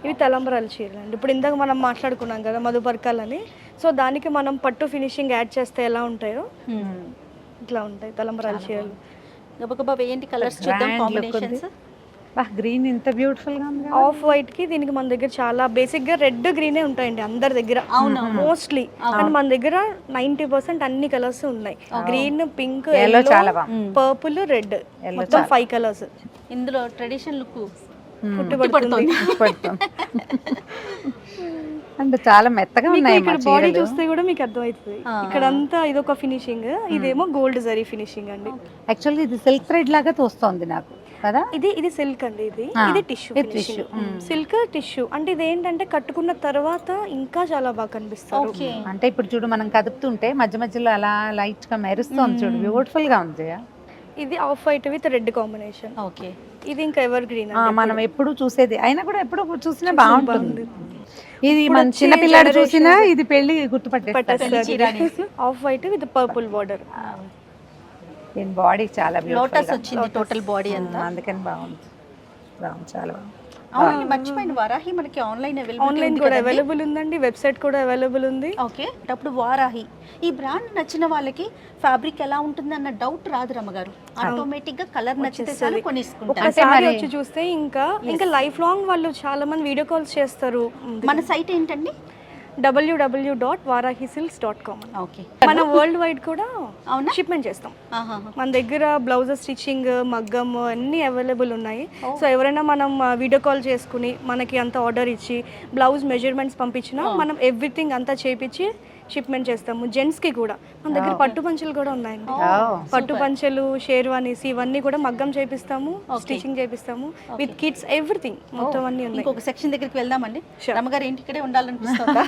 ఇవి తలంబరాల చీరలు అండి. ఇప్పుడు ఇందాక మనం మాట్లాడుకున్నాం కదా మధుపర్కాలని, సో దానికి మనం పట్టు ఫినిషింగ్ యాడ్ చేస్తే ఎలా ఉంటాయో ఇట్లా ఉంటాయి తలంబరాల చీరలు. గబగబా వేయండి, కలర్స్ చూద్దాం, కాంబినేషన్స్. గ్రీన్ ఇంత బ్యూటిఫుల్ గా ఉంది. ఆఫ్ వైట్ కి దీనికి మన దగ్గర చాలా బేసిక్ గా రెడ్ గ్రీనే ఉంటాయండి అందరి దగ్గర మోస్ట్లీ, కానీ మన దగ్గర 90% అన్ని కలర్స్ ఉన్నాయి. గ్రీన్, పింక్, Yellow చాలా బాగుంది. పర్పుల్, రెడ్, మొత్తం 5 కలర్స్. ఇందులో ట్రెడిషన్ లుక్ పుట్టుబడుతుంది. అంటే చాలా మెత్తగా మీకు ఉన్నాయి ఇక్కడ బాడీ చూస్తే కూడా మీకు అర్థమవుతుంది. ఇక్కడ అంతా ఇదొక ఫినిషింగ్, ఇదేమో గోల్డ్ జరీ ఫినిషింగ్ అండి. యాక్చువల్లీ ఇది సిల్క్ థ్రెడ్ లాగా తోస్తోంది నాకు కదా. ఇది సిల్క్ అండి, ఇది టిష్యూ ఫినిషింగ్. సిల్క్ టిష్యూ అంటే ఇది ఏంటంటే కట్టుకున్న తర్వాత ఇంకా చాలా బాగా కనిపిస్తారు. అంటే ఇప్పుడు చూడు మనం కదుపుతుంటే మధ్య మధ్యలో అలా లైట్ గా మెరుస్తోంది చూడు, బ్యూటిఫుల్ గా ఉంది. ఇది of white with red combination. Okay, ఇది ఇంకా ఎవర్ గ్రీన్. మనం ఎప్పుడు చూసేది అయినా కూడా ఎప్పుడు చూసినా బాగుంటుంది. ఇది మన చిన్న పిల్లాడు చూసినా ఇది పెళ్లి గుర్తుపట్టేస్తారు. Off white with purple border. దీని బాడీ చాలా లోటస్ వచ్చింది టోటల్ బాడీ అంతా, అందుకని బాగుంది. చాలా బాగుంది. అవునండి, మర్చిపోయిన వారాహి మనకి ఆన్లైన్ ఆన్లైన్ కూడా అవైలబుల్ ఉందండి, వెబ్సైట్ కూడా అవైలబుల్ ఉంది. ఓకే, అప్పుడు వారాహి ఈ బ్రాండ్ నచ్చిన వాళ్ళకి ఫ్యాబ్రిక్ ఎలా ఉంటుంది అన్న డౌట్ రాదు రమ్మగారు. ఆటోమేటిక్ గా కలర్ నచ్చితే చాలు కొనేసుకుంటారు. ఒకసారి వచ్చి చూస్తే ఇంకా లైఫ్ లాంగ్ వాళ్ళు చాలా మంది వీడియో కాల్స్ చేస్తారు. మన సైట్ ఏంటండి? www.varahisilks.com. ఓకే, మన వరల్డ్ వైడ్ కూడా అవునా షిప్మెంట్ చేస్తాం. మన దగ్గర బ్లౌజెస్ స్టిచ్చింగ్, మగ్గం అన్నీ అవైలబుల్ ఉన్నాయి. సో ఎవరైనా మనం వీడియో కాల్ చేసుకుని మనకి అంత ఆర్డర్ ఇచ్చి బ్లౌజ్ మెజర్మెంట్స్ పంపించినా మనం ఎవ్రీథింగ్ అంతా చేపించి షిప్మెంట్ చేస్తాము. జెంట్స్ కి కూడా మన దగ్గర పట్టు పంచలు కూడా ఉన్నాయండి. పట్టు పంచలు, షేర్వానీస్ ఇవన్నీ కూడా మగ్గం చేపిస్తాము, స్టిచింగ్ చేపిస్తాము, విత్ కిడ్స్ ఎవ్రీథింగ్ మొత్తం అన్ని ఉన్నాయి. ఇంకొక సెక్షన్ దగ్గరికి వెళ్దామండి. రమ్మగారు ఏంటి ఇక్కడే ఉండాలనిపిస్తుందా?